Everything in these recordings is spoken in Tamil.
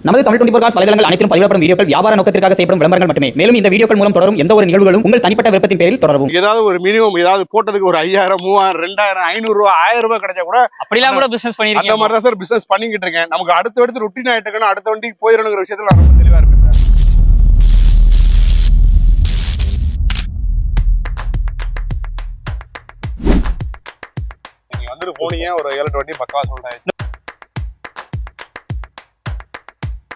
நமது தமிழ் 24 காஸ் வலைதளங்கள் அனைத்தும் பதிவிடப்படும் வீடியோக்கள் வியாபார நோக்கத்திற்காக செய்யப்படும் விளம்பரங்கள் மட்டுமே. மேலும் இந்த வீடியோக்கள் மூலம் தொடரும் எந்த ஒரு நிகழ்வுகளும் உங்கள் தனிப்பட்ட விருப்பத்தின் பேரில் தொடரவும். ஏதாவது ஒரு மினிமம் ஏதாவது போட்டதுக்கு ஒரு 5000 3000 2000 500 ரூபாய் 1000 ரூபாய் கிடைச்சா கூட அப்படிலாம் கூட பிசினஸ் பண்ணிருக்கீங்க. அந்த மாதிரி தான் சார் பிசினஸ் பண்ணிக்கிட்டு இருக்கேன். நமக்கு அடுத்து ரொட்டீன் ஆயிட்டு இருக்கணும், அடுத்த வண்டிக்கு போயிடணுங்கிற விஷயத்துல நான் ரொம்ப தெளிவா இருக்கேன் சார். நீங்க வந்துட்டு போனீங்க ஒரு 7 வண்டி பக்கவா சொல்றேன்.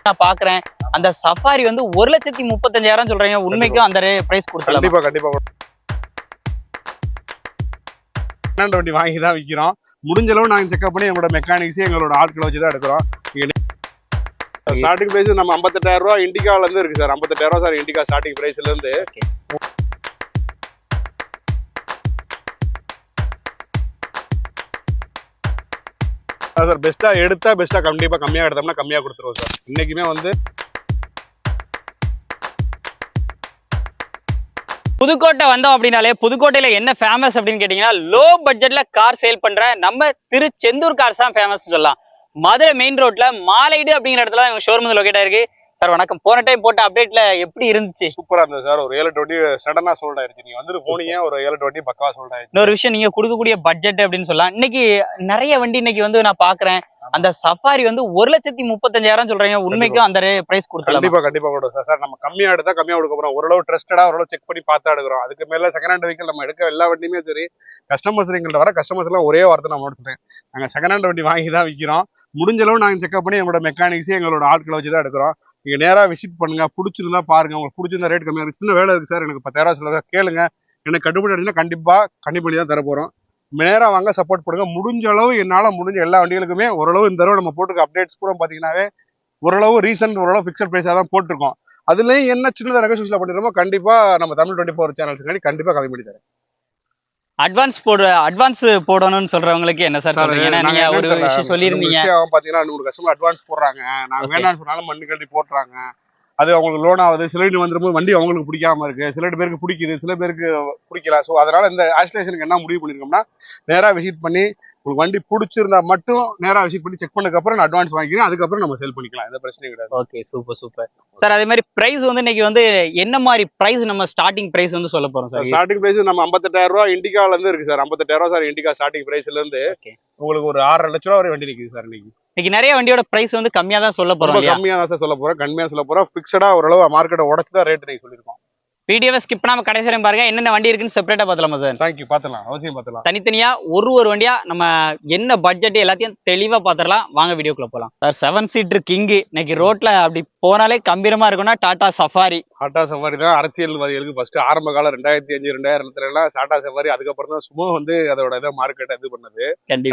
நான் பாக்குறேன் அந்த சஃபாரி வந்து 1,35,000 சொல்றீங்க. உண்மைக்கும் அந்த பிரைஸ் கொடுக்கலாம். கண்டிப்பா கண்டிப்பா வண்டி வாங்கி தான் விற்கிறோம். முடிஞ்ச அளவு நாங்க செக்அப் பண்ணி எங்களோட மெக்கானிக்ஸ் எங்களோட ஆட்களை வச்சு தான் எடுக்கிறோம். ஸ்டார்டிங் பிரைஸ் நம்ம 58,000 ரூபாய் இண்டிகால இருந்து இருக்கு சார். 58,000 ரூபாய் சார் இண்டிகா ஸ்டார்டிங் பிரைஸ்ல இருந்து. சார் பெஸ்டா எடுத்தா பெஸ்டா கண்டிப்பா கம்மியா எடுத்தோம்னா கம்மியா கொடுத்துருவோம் சார். இன்னைக்குமே வந்து புதுக்கோட்டை வந்தோம் அப்படின்னாலே புதுக்கோட்டையில என்ன ஃபேமஸ் அப்படின்னு கேட்டீங்கன்னா லோ பட்ஜெட்ல கார் சேல் பண்ற நம்ம திருச்செந்தூர் கார்ஸ் தான் ஃபேமஸ் சொல்லலாம். மதுரை மெயின் ரோட்ல மாலைடு அப்படிங்கிற இடத்துல தான் ஷோரூம் லொகேட் ஆயிருக்கு. சார் வணக்கம். போன டைம் போட்ட அப்டேட்ல எப்படி இருந்துச்சு? சூப்பரா இருந்தது சார். ஒரு 7 வண்டி சடனா சோல்ட் ஆயிருச்சு. நீங்க வந்துட்டு போனீங்க ஒரு 7 வண்டி பக்கவா சோல்ட் ஆயிருச்சு. இன்னொரு விஷயம், நீங்க கொடுக்கக்கூடிய பட்ஜெட் அப்படின்னு சொல்லலாம். இன்னைக்கு நிறைய வண்டி இன்னைக்கு வந்து நான் பாக்குறேன் அந்த சஃபாரி வந்து 1,35,000 சொல்றீங்க. உண்மைக்கும் அந்த பிரைஸ் கொடுக்கலாம். கண்டிப்பா கண்டிப்பா கொடுக்கும் சார். நம்ம கம்மியா எடுத்தா கம்மியா கொடுக்க போறோம். ஓரளவு ட்ரஸ்டடா ஓரளவு செக் பண்ணி பார்த்தா எடுக்கிறோம். அதுக்கு மேல செகண்ட் ஹேண்ட் வெஹிக்கிள் நம்ம எடுக்க எல்லா வண்டியுமே சரி கஸ்டமர்ஸ் எங்கள்ட்ட வர கஸ்டமர்ஸ் எல்லாம் ஒரே வார்த்தை நான் எடுத்துட்டேன், நாங்க செகண்ட் ஹேண்ட் வண்டி வாங்கி தான் விற்கிறோம். முடிஞ்ச அளவு நாங்க செக்அப் பண்ணி எங்களோட மெக்கானிக்ஸ் எங்களோட ஆட்களை வச்சு தான் எடுக்கிறோம். நீங்க நேரா விசிட் பண்ணுங்க, பிடிச்சிருந்தா பாருங்க. உங்களுக்கு பிடிச்சிருந்தா ரேட் கம்மியா இருக்கு. சின்ன வேலை இருக்கு சார், எனக்கு 10,000 சொல்லுங்க கேளுங்க, எனக்கு கட்டுப்படி அடிச்சுன்னா கண்டிப்பா கண்டிப்படி தான் தர போறோம். நேரா வாங்க, சப்போர்ட் பண்ணுங்க. முடிஞ்ச அளவு என்னால முடிஞ்ச எல்லா வண்டிகளுக்குமே ஓரளவு இந்த தடவை நம்ம போட்டுருக்க அப்டேட்ஸ் கூட பாத்தீங்கன்னாவே ஓரளவு ரீசன்ட் ஓரளவு பிக்சர் பிரைஸா தான் போட்டிருக்கோம். அதுலயும் என்ன சின்னதாக ரெகஸ்ட்ரேஷன்ல பண்ணிருக்கோமோ கண்டிப்பா நம்ம தமிழ் 24 சேனல்ஸ் கண்டிப்பா கம்மி பண்ணி தரேன். அட்வான்ஸ் போடணும்னு சொல்றவங்களுக்கு என்ன சார் சொல்றீங்க? ஏன்னா நீங்க ஒரு விஷயம் சொல்லிருந்தீங்க பாத்தீங்கன்னா 100 கஸ்டமர் அட்வான்ஸ் போடுறாங்க. நாங்க வேணாம்னு சொன்னாலும் மண்ணு கட்டி போட்டுறாங்க. அது அவங்களுக்கு லோன் ஆகுது. சிலர் வந்துரும்போது வண்டி அவங்களுக்கு பிடிக்காம இருக்கு, சில பேருக்கு பிடிக்குது, சில பேருக்கு பிடிக்கல. ஸோ அதனால இந்த ஆஸ்லேஷனுக்கு என்ன முடிவு பண்ணிருக்கோம்னா நேரா விசிட் பண்ணி உங்களுக்கு வண்டி பிடிச்சிருந்தா மட்டும் நேரா விசிட் பண்ணி செக் பண்ணதுக்கு அப்புறம் நான் அட்வான்ஸ் வாங்கிக்கிறேன். அதுக்கப்புறம் நம்ம செல் பண்ணிக்கலாம், எந்த பிரச்சனையும் கிடையாது. Okay, super super sir. அதே மாதிரி பிரைஸ் வந்து இன்னைக்கு வந்து என்ன மாதிரி பிரைஸ் நம்ம ஸ்டார்டிங் பிரைஸ் வந்து சொல்ல போறோம் சார்? ஸ்டார்டிங் பிரைஸ் நம்ம 58,000 ரூபாய் இண்டிகால இருந்து இருக்கு சார். 58,000 ரூபாய் சார் இண்டிகா ஸ்டார்டிங் பிரைஸ்ல இருந்து உங்களுக்கு ஒரு 6.5 லட்ச ரூபாய் வரை வண்டி நிக்குது சார். இன்னைக்கு நிறைய வண்டியோட பிரைஸ் வந்து கம்மியா தான் சொல்ல போறோம். கம்மியா தான் சார் சொல்ல போறோம், கம்மியா சொல்ல போறோம். பிக்சடா ஓரளவு மார்க்கெட்டை உடச்சுதான் ரேட் நீங்க சொல்லிருக்கோம். வீடியோவை ஸ்கிப் பண்ணாம கடைசி வரையும் பாருங்க. என்னென்ன வண்டி இருக்குன்னு செப்பரேட்டா பார்த்தலாமா சார்? தேங்க்யூ, பார்த்தலாம், அவசியம் பார்த்தலாம். தனித்தனியா ஒரு வண்டியா நம்ம என்ன பட்ஜெட் எல்லாத்தையும் தெளிவா பாத்திரலாம். வாங்க வீடியோக்குள்ள போலாம் சார். 7 சீட்டர் கிங் இன்னைக்கு ரோட்ல அப்படி போனாலே கம்பீரமா இருக்கும்னா டாடா சஃபாரி. டாடா சஃபாரி தான் அரசியல்வாதிகளுக்கு ஃபர்ஸ்ட் ஆரம்ப காலம் 2005 2006 எல்லாம் டாடா சஃபாரி. அதுக்கப்புறம் தான் சும்மா வந்து அதோட இதை மார்க்கெட்டை இது பண்ணது.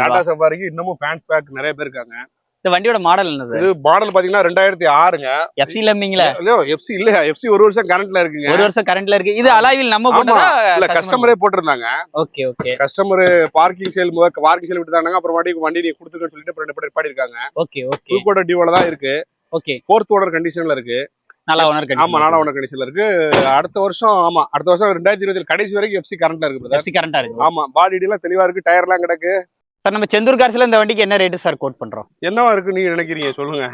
டாடா சஃபாரிக்கு இன்னமும் ஃபேன்ஸ் பேக் நிறைய பேர் இருக்காங்க. இந்த வண்டியோட மாடல் என்ன சார்? இது மாடல் பாத்தீங்கன்னா 2006ங்க. எஃப்சி லம்மிங்களா? எஃப்சி இல்ல, எஃப்சி 1 வருஷம் கரண்ட்ல இருக்குங்க. 1 வருஷம் கரண்ட்ல இருக்கு. இது அலாயில் நம்ம போட்டதா இல்ல கஸ்டமரே போட்டுருந்தாங்க. Okay okay. Customer parking sale விட்டுதாங்க. அப்புறம் வண்டி நீ கொடுத்துக்கன்னு சொல்லிட்டு அப்புறம் நிப்பாடி இருக்காங்க. Okay okay. புதுக்கோட்டை டிவோல தான் இருக்கு. ஓகே. 4th ஓனர் கண்டிஷன்ல இருக்கு. நல்ல ஓனர் கண்டிஷன். ஆமா, நல்ல ஓனர் கண்டிஷன்ல இருக்கு. அடுத்த வருஷம் 2020 கடைசி வரைக்கும் எஃப்சி கரண்ட்ல இருக்கு. எஃப்சி கரண்டா இருக்கு. ஆமா, பாடி எல்லாம் தெளிவா இருக்கு, டயர் எல்லாம் கிடக்கு. சார் நம்ம செந்தூர் கார்ஸ்ல இந்த வண்டிக்கு என்ன ரேட் சார் கோட் பண்றோம்? என்னவா இருக்கு நீங்க நினைக்கிறீங்க சொல்லுங்க?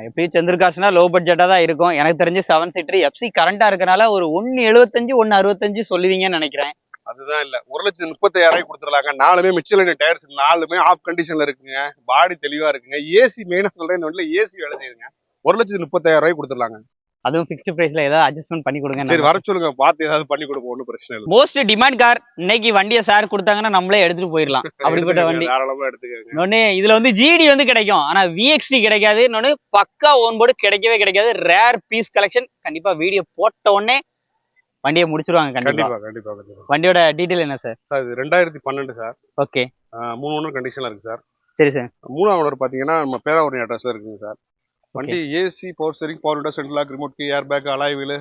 எப்படி செந்தூர் கார்ஸ்னா லோ பட்ஜெட்டா தான் இருக்கும். எனக்கு தெரிஞ்சு 7 சீட்டர் எஃப்சி கரண்டா இருக்கனால ஒரு 1.75 1.65 சொல்லுவீங்கன்னு நினைக்கிறேன். அதுதான் இல்ல, 1,35,000 கொடுத்துடலாங்க. 4மே மிச்சலின் டயர்ஸ், 4மே ஆஃப் கண்டிஷன்ல இருக்குங்க. பாடி தெளிவா இருக்குங்க. ஏசி மெயினா சொல்றேன், இந்த வண்டியில ஏசி வேலை செய்யுதுங்க. 1,35,000 கொடுத்துடலாங்க. அதுவும் ஃபிக்ஸ்ட் பிரைஸ்ல ஏதாவது அட்ஜஸ்ட்மெண்ட் பண்ணி கொடுங்க. சரி, வர சொல்லுங்க, பார்த்து ஏதாவது பண்ணி கொடுப்போம், ஒன்றும் பிரச்சனை இல்லை. மோஸ்ட் டிமாண்ட் கார் இன்னைக்கு வண்டியை சார் கொடுத்தாங்கன்னா நம்மளே எடுத்துட்டு போயிடலாம். அப்படிப்பட்ட வண்டி தாராளமா எடுத்துக்கோங்க. இன்னொன்னு இதுல வந்து ஜிடி வந்து கிடைக்கும், ஆனா விஎக்ஸ்டி கிடைக்காது. இன்னொன்னு பக்கா ஓன் போர்டு கிடைக்கவே கிடைக்காது. Rare piece collection. கண்டிப்பா வீடியோ போட்ட உடனே வண்டியை முடிச்சிருவாங்க. கண்டிப்பா கண்டிப்பா கண்டிப்பா. வண்டியோட டீடைல் என்ன சார்? சார் இது 2012 சார். ஓகே. 3 ஓனர் கண்டிஷன்ல இருக்கு சார். சரி சார். 3ஆம் ஓனர் பாத்தீங்கன்னா நம்ம பேராவூரணி அட்ரஸ்ல இருக்குங்க சார். வண்டி AC, power steering, power window, central lock, remote key, air back, alloy wheel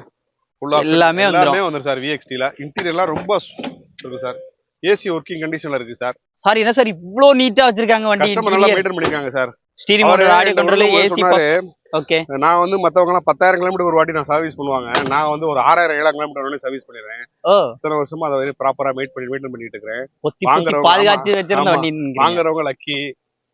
எல்லாமே வந்துரும் சார். விஎக்ஸ்டில இன்டீரியர்லாம் ரொம்ப இருக்கு சார். ஏசி ஒர்க்கிங் கண்டிஷன்ல இருக்கு சார். சார் என்ன சார் இவ்ளோ நீட்டா வச்சிருக்காங்க வண்டி? கஸ்டமர் நல்லா மெயின்டைன் பண்ணிருக்காங்க sir. Steering motor, audio control, AC. Okay. நான் வந்து மத்தவங்க எல்லாம் 10,000 கிலோமீட்டர் ஒரு வாட்டி நான் சர்வீஸ் பண்ணுவாங்க. நான் வந்து ஒரு 6,000 7,000 கிலோமீட்டர் வரை சர்வீஸ் பண்ணிடுறேன். இத்தனை வருஷமா அதை ப்ராப்பரா மெயின்டைன் பண்ணிட்டு இருக்கேன். பாதுகாத்து வச்சிருந்த வண்டி. வாங்குறவங்க லக்கி.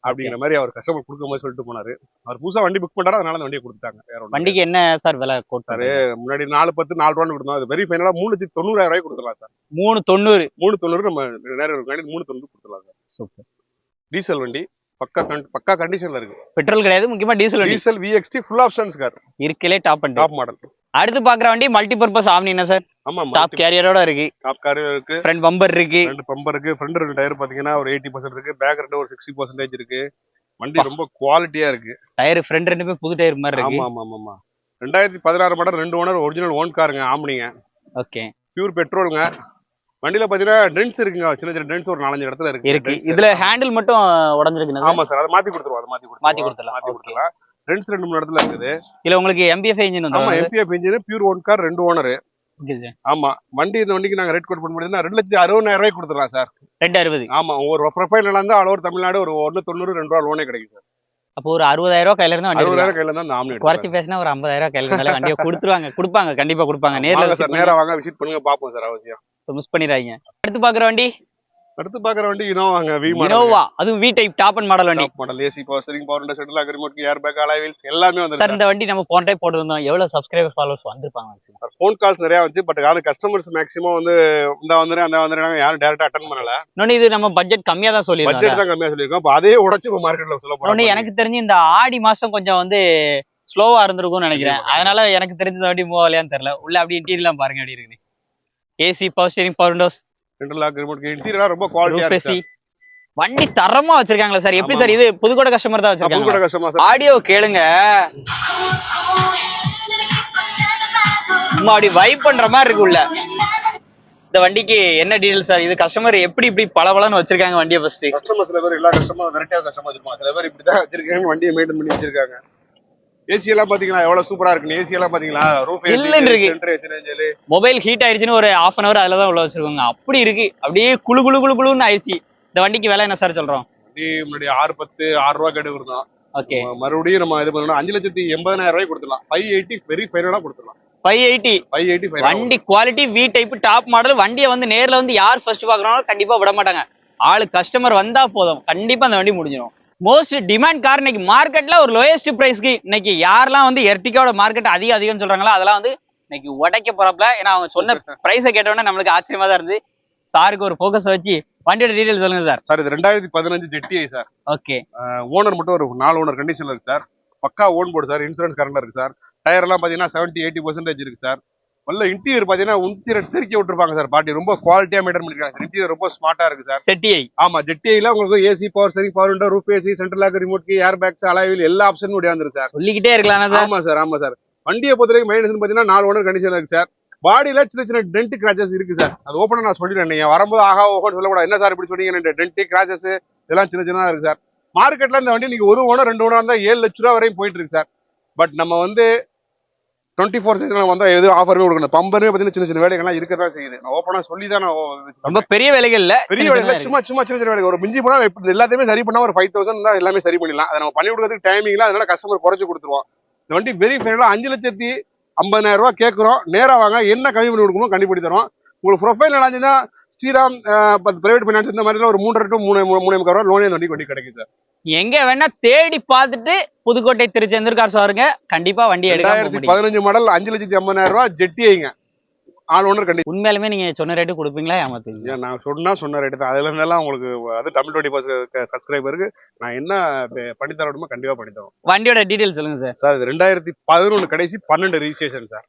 அப்படிங்கிற மாதிரி அவர் கஸ்டமர் கொடுக்கும்போது சொல்லிட்டு போனாரு. அவர் புதுசா வண்டி புக் பண்றாரு, அதனால அந்த வண்டியை கொடுத்தாங்க. வேற ஒண்ணும் வண்டிக்கு என்ன சார் விலை கோட்டாரு? முன்னாடி 410 4 ரூபான்னு கொடுத்தோம். அது வெரி ஃபைனலா 3,90,000 ரூபாய்க்கு கொடுத்துடலாம் சார். 390. 3,90 நம்ம நேரம் 3,90 கொடுத்துடலாம் சார். சூப்பர். டீசல் வண்டி பக்கா கண்டிஷன்ல இருக்கு. பெட்ரோல் கிடையாது, முக்கியமா டீசல் வண்டி. Diesel VXT full options car. இருக்கலே டாப் மாடல். அடுத்து பாக்குற வண்டி மல்டி பர்பஸ் ஆம்னி என்ன சார்? ஆமா, டாப் கேரியரோட இருக்கு. டாப் கேரியர் இருக்கு. ஃப்ரண்ட் பம்பர் இருக்கு. ஃப்ரண்ட் பம்பர் இருக்கு. ஃப்ரண்ட் ரெண்டு டயர் பாத்தீங்கன்னா ஒரு 80% இருக்கு. பேக் ரெண்டு ஒரு 60% இருக்கு. வண்டி ரொம்ப குவாலிட்டியா இருக்கு. டயர் ஃப்ரண்ட் ரெண்டுமே புது டயர் மாதிரி இருக்கு. ஆமா. 2016 மாடல் 2 ஓனர் ஒரிஜினல் ஓன் காருங்க ஆம்னிங்க. ஓகே. பியூர் பெட்ரோலுங்க. வண்டியில பாத்தீங்கன்னா டென்ட்ஸ் இருக்குங்க, சின்ன டென்ட்ஸ் ஒரு 4-5 இடத்துல இருக்கு. இதுல ஹேண்டில் மட்டும் உடைஞ்சிருக்கு. ஆமா சார், அதை மாத்தி கொடுத்துருவோம். மாத்தி கொடுத்துடலாம். டென்ட்ஸ் 2-3 இடத்துல இருக்குது. இல்ல உங்களுக்கு MPF இன்ஜின் வந்து. ஆமா, MPF engine, pure own car, 2 owner. ஆமா, இந்த வண்டிக்கு நாங்க ரேட் கோட் பண்ண முடியுதுன்னா 2,60,000 ரூபாய்க்கு கொடுத்துடலாம் சார். 260. ஆமா, ஒரு ப்ரொஃபைல் நல்லா இருந்தா ஆல் ஓவர் தமிழ்நாடு ஒரு 1,90,000 2 ரூபா லோனே கிடைக்கும் சார். அப்போ ஒரு 60,000 ரூபாய் கையில இருந்தா 60,000 கையில இருந்தா ஆம்னி குறைச்சு பேசினா ஒரு 50,000 ரூபாய் கையில இருந்தாலே வண்டியை கொடுப்பாங்க. கண்டிப்பா கொடுப்பாங்க. நேரா வாங்க, விசிட் பண்ணுங்க, பாப்போம் சார். அவசியம் மிஸ் பண்ணிடாதீங்க. அடுத்து பாக்குற வண்டி இனோவாங்க. இனோவா, அதுவும் V type top and model வண்டி. Model AC power steering, power window, central lock, remote, air bag, alloy wheels எல்லாமே வந்து சார். இந்த வண்டி நம்ம போன டைம் போட்டுருந்தோம். எவ்வளவு சப்ஸ்கிரைபர் ஃபாலோவர்ஸ் வந்திருப்பாங்க சார்? ஃபோன் கால்ஸ் நிறைய வந்து, பட் யாரும் கஸ்டமர்ஸ் மேக்ஸிமம் வந்து இந்த வந்துறாங்க, யாரும் டைரக்டா அட்டெண்ட் பண்ணல. இன்னொன்னு இது நம்ம பட்ஜெட் கம்மியா தான் சொல்லிருக்கோம். பட்ஜெட் தான் கம்மியா சொல்லிருக்கோம். அப்ப அதே உடைச்சு மார்க்கெட்ல சொல்ல போறோம். எனக்கு தெரிஞ்சு இந்த ஆடி மாசம் கொஞ்சம் வந்து ஸ்லோவா இருந்திருக்கும்னு நினைக்கிறேன். அதனால எனக்கு தெரிஞ்ச வண்டி மூவ் ஆகலையான்னு தெரியல. உள்ள அப்படி இன்டீரியர்லாம் பாருங்க, அப்படி இருக்கு. AC power steering, power windows, central lock, remote, interior ரொம்ப குவாலிட்டியா இருக்கு. வண்டி தரமா வச்சிருக்காங்களா சார்? எப்படி சார் இது புதுக்கோட்டை கஸ்டமர் தான் வச்சிருக்காங்க? புதுக்கோட்டை கஸ்டமர். ஆடியோ கேளுங்க, சும்மா அப்படி வைப் பண்ற மாதிரி இருக்கு உள்ள. இந்த வண்டிக்கு என்ன டீடைல் சார்? இது கஸ்டமர் எப்படி இப்படி பளபளன்னு வச்சிருக்காங்க வண்டியை? ஃபர்ஸ்ட் கஸ்டமர் சில பேர் எல்லா கஸ்டமர் வெரைட்டியா கஸ்டமர் வச்சிருப்பாங்க. சில பேர் இப்படிதான் வச்சிருக்காங்க, வண்டியை மெயின்டைன் பண்ணி வச்சிருக்காங்க. ஏசி எல்லாம் பாத்தீங்களா எவ்வளவு சூப்பரா இருக்கு. ஏசி எல்லாம் பாத்தீங்களா ரூஃப் இருக்கு. மொபைல் ஹீட் ஆயிடுச்சுன்னு ஒரு 1/2 hour அதுலதான் உள்ள வச்சிருக்காங்க. அப்படி இருக்கு, அப்படியே குளு குளு குளு குளுன்னு ஆயிடுச்சு. இந்த வண்டிக்கு விலை என்ன சார் சொல்றோம்? முன்னாடி 6 ரூபா கேட்டு கொடுத்தோம். ஓகே. மறுபடியும் நம்ம இது பண்ணணும், 5,80,000 ரூபாய்க்கு கொடுத்துடலாம். 580 வெரி ஃபைனலா கொடுத்துடலாம். 580 வண்டி quality, V type top model. வண்டியை வந்து நேர்ல வந்து யார் ஃபர்ஸ்ட் பாக்குறாங்களோ கண்டிப்பா விட மாட்டாங்க. கஸ்டமர் வந்தா போதும், கண்டிப்பா அந்த வண்டி முடிஞ்சிடும். மோஸ்ட் டிமாண்ட் கார் இன்னைக்கு மார்க்கெட்ல ஒரு லோயஸ்ட் பிரைஸ்க்கு இன்னைக்கு யாரெல்லாம் வந்து எர்டிகாவோட மார்க்கெட் அதிகம்னு சொல்றாங்களோ அதெல்லாம் வந்து இன்னைக்கு உடைக்க போறப்பல. ஏன்னா அவங்க சொன்ன பிரைஸை கேட்டோன்னே நம்மளுக்கு ஆச்சரியமா தான் இருந்து. சாருக்கு ஒரு போக்கஸ் வச்சு வண்டியோட டீடைல் சொல்லுங்க சார். சார், இது 2015 ஜெட்டிஐ சார். ஓகே. ஓனர் மட்டும் ஒரு 4 ஓனர் கண்டிஷன்ல இருக்கு சார். பக்கா ஓன் போர்டு சார். இன்சூரன்ஸ் கரண்ட்ல இருக்கு சார். டயர் எல்லாம் பாத்தீங்கன்னா 70-80% இருக்கு சார். வல்ல இன்டீரியர் பாத்தீங்கன்னா தெறிக்க விட்டுருப்பாங்க சார். பாட்டி ரொம்ப குவாலிட்டியா மெயின்டைன் பண்ணிருக்காங்க. இன்டீரியர் ரொம்ப ஸ்மார்ட்டா இருக்கு சார். ஜெட்டிஐ. ஆமா, ஜெட்டிஐல உங்களுக்கு AC power steering, power window, roof AC, central lock, remote, air bags, alloy wheel எல்லா ஆப்ஷனும் வந்துருக்கு சார். சொல்லிக்கிட்டே இருக்கலாம் சார். ஆமா சார். வண்டியை பொறுத்தவரைக்கும் மைனஸ் பாத்தீங்கன்னா 4 ஓனர் கண்டிஷன்ல இருக்கு சார். பாடியில சின்ன டென்ட் கிராச்சஸ் இருக்கு சார். அது ஓப்பனா நான் சொல்லிடுறேன். நீங்க வரும்போது ஓகோன்னு சொல்லக்கூடாது. என்ன சார் இப்படி சொன்னீங்க? டென்ட் கிராச்சஸ் இதெல்லாம் சின்ன இருக்கு சார். மார்க்கெட்ல இந்த வண்டி நீங்க 1 ஓனர் 2 ஓனர் தான் 7 லட்சம் ரூபா வரையும் போயிட்டு இருக்கு சார். பட் நம்ம வந்து 24/7 வந்தா எதுவும் ஆஃபருமே கொடுக்கணும். பம்பரே பாத்தீங்கன்னா சின்ன வேலைகள்லாம் இருக்கதான் செய்யுது. நான் ஓப்பனா சொல்லிதான் ரொம்ப பெரிய வேலைகள் இல்ல, பெரிய வேலைகள் சும்மா சின்ன வேலை. ஒரு மிஞ்சி போனா எல்லாத்தையுமே சரி பண்ணா ஒரு 5,000 தான் எல்லாமே சரி பண்ணிடலாம். அதை நம்ம பண்ணி கொடுக்கறதுக்கு டைமிங்ல அதனால கஸ்டமர் குறைச்சு கொடுத்துருவோம். இந்த வண்டி வெரி ஃபைனலா 5,50,000 ரூபாய் கேட்கிறோம். நேரா வாங்க, என்ன கம்மி பண்ணி கொடுக்கணும் கண்டிப்பா பண்ணி தரோம். உங்களுக்கு ப்ரொஃபைல் நல்லா ஸ்ரீராம் பிரைவேட் ஃபைனான்ஸ் இந்த மாதிரி ஒரு 3.5 to 3.5 ரூபா லோனே வண்டி கிடைக்கும் சார். எங்க வேணா தேடி பார்த்துட்டு புதுக்கோட்டை திருச்செந்தூர் கார் வாருங்க, கண்டிப்பா வண்டி எடுக்கலாம். 2015 மாடல் 5,80,000 ரூபாய் ஜெட்டிஐங்க. ஆல் ஓனர் கண்டிப்பா. உண்மையாலுமே நீங்க சொன்ன ரேட்டு கொடுப்பீங்களா ஏமாத்துவீங்க? நான் சொன்ன ரேட்டு தான். அதுல இருந்தெல்லாம் உங்களுக்கு அது தமிழ் 20% சப்ஸ்கிரைபருக்கு நான் என்ன பண்ணி தரணுமோ கண்டிப்பா பண்ணி தரோம். வண்டியோட டீடைல் சொல்லுங்க சார். சார், 2011 கடைசி 12 ரெஜிஸ்ட்ரேஷன் சார்.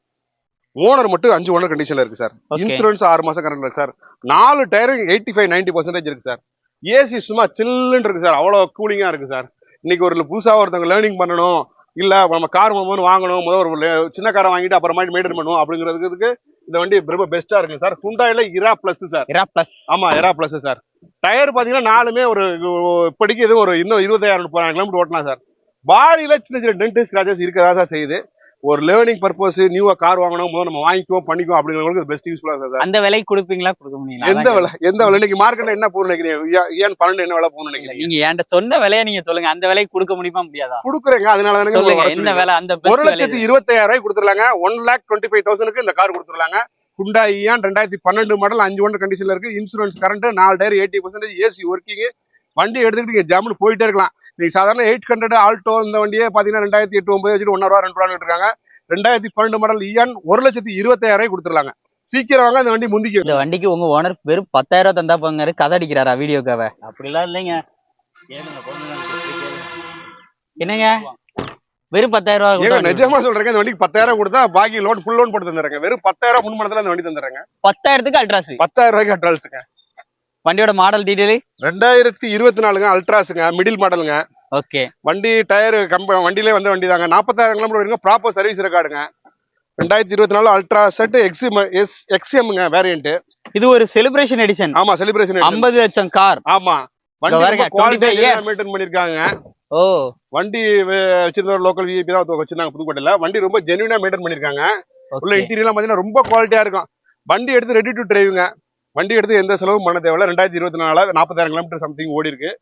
ஓனர் மட்டும் 5 ஓனர் கண்டிஷன்ல இருக்கு சார். இன்சூரன்ஸ் 6 மாசம் கரண்ட் இருக்கு சார். 4 டயரும் 85-90% இருக்கு சார். ஏசி சும்மா சில்லுன்னு இருக்கு சார். அவ்வளவு கூலிங்கா இருக்கு சார். இன்னைக்கு ஒரு புதுசா ஒருத்தவங்க லேர்னிங் பண்ணணும், இல்ல நம்ம கார் வாங்கணும், முதல் ஒரு சின்ன காரை வாங்கிட்டு அப்புறமா மெயின்டைன் பண்ணுவோம் அப்படிங்கிறதுக்கு இந்த வண்டி ரொம்ப பெஸ்டா இருக்கு சார். ஹுண்டாயில இரா பிளஸ் சார். ஆமா, இரா பிளஸ் சார். டயர் பாத்தீங்கன்னா 4மே ஒரு இப்படிக்கு இது ஒரு இன்னும் 25,000-30,000 கிலோமீட்டர் ஓட்டலாம் சார். பாடியில சின்ன டென்ட் ஸ்கிராச்சஸ் இருக்கதா சார் செய்யுது. ஒரு லேர்னிங் பர்பஸ் நியூவா கார் வாங்கணும், முதல்ல நம்ம வாங்கிக்குவோம் பண்ணிக்குவோம் அப்படிங்கிறவங்களுக்கு பெஸ்ட் யூஸ்ஃபுல்லா சார். அந்த விலை கொடுப்பீங்களா? கொடுக்க முடியல. எந்த விலை இன்னைக்கு மார்க்கெட்ல என்ன போகணும் நினைக்கிறீங்க? ஏன் 12 என்ன விலை போகணும் நினைக்கிறீங்க? நீங்க என்கிட்ட சொன்ன விலையை நீங்க சொல்லுங்க. அந்த விலைக்கு கொடுக்க முடியுமா முடியாதா? கொடுக்குறேங்க. அதனால என்ன விலை? அந்த 1,25,000 ரூபாய் கொடுத்துடலாங்க. 1,25,000 இந்த கார் கொடுத்துடலாங்க. Hyundai Eon 2012 மாடல் 5 ஓனர் கண்டிஷன்ல இருக்கு. Insurance current, 4 tyre 80%, AC working. வண்டி எடுத்துக்கிட்டு ஜாமுன்னு போயிட்டே இருக்கலாம். நீங்க சாதாரண 800 ஆல்டோ இந்த வண்டியே பாத்தீங்கன்னா 2008-9 வச்சுட்டு 1 ரூபா 2 ரூபான்னு இருக்காங்க. 2012 மாடல் இயான் 1,25,000 கொடுத்துருலாங்க. சீக்கிரம் வாங்க அந்த வண்டி முந்திக்கு. இந்த வண்டிக்கு உங்க ஓனர் வெறும் 10,000 தந்தா போங்க, கதை அடிக்கிறாரா வீடியோக்காக? அப்படிலாம் இல்லைங்க. என்னங்க வெறும் 10,000 ரூபாய்? நிஜமா சொல்றேங்க, இந்த வண்டிக்கு 10,000 கொடுத்தா பாக்கி லோன் ஃபுல் லோன் போட்டு தந்துடுறேங்க. வெறும் 10,000 முன் மனத்துல அந்த வண்டி தந்துடுறேங்க. 10,000க்கு அல்ட்ராஸ். 10,000 ரூபாய்க்கு அல்ட்ராஸுங்க. வண்டியோட மாடல் டீடைல் 2024ங்க அல்ட்ராஸுங்க, மிடில் மாடலுங்க. ஓகே. வண்டி டயர் வண்டியிலே வந்த வண்டி தாங்க. 40,000 கிலோமீட்டர் வரைக்கும் ப்ராப்பர் சர்வீஸ் ரெக்கார்டுங்க. 2024 அல்ட்ரா செட் எக்ஸ்எம்ங்க வேரியன்ட். இது ஒரு செலிப்ரேஷன் எடிஷன். ஆமா, செலிப்ரேஷன் 50 லட்சம் கார். ஆமா, வண்டி குவாலிட்டியா மெயின்டைன் பண்ணிருக்காங்க. ஓ, வண்டி வச்சிருந்த லோக்கல் விஐபி தான் வச்சிருந்தாங்க புதுக்கோட்டையில. வண்டி ரொம்ப ஜெனுவினா மெயின்டைன் பண்ணிருக்காங்க. உள்ள இன்டீரியர்லாம் பாத்தீங்கன்னா ரொம்ப குவாலிட்டியா இருக்கும். வண்டி எடுத்து ரெடி டு டிரைவுங்க. வண்டி எடுத்து எந்த செலவும் பண்ண தேவையில்ல. 2024 40,000 கிலோமீட்டர் சம்திங் ஓடி இருக்கு.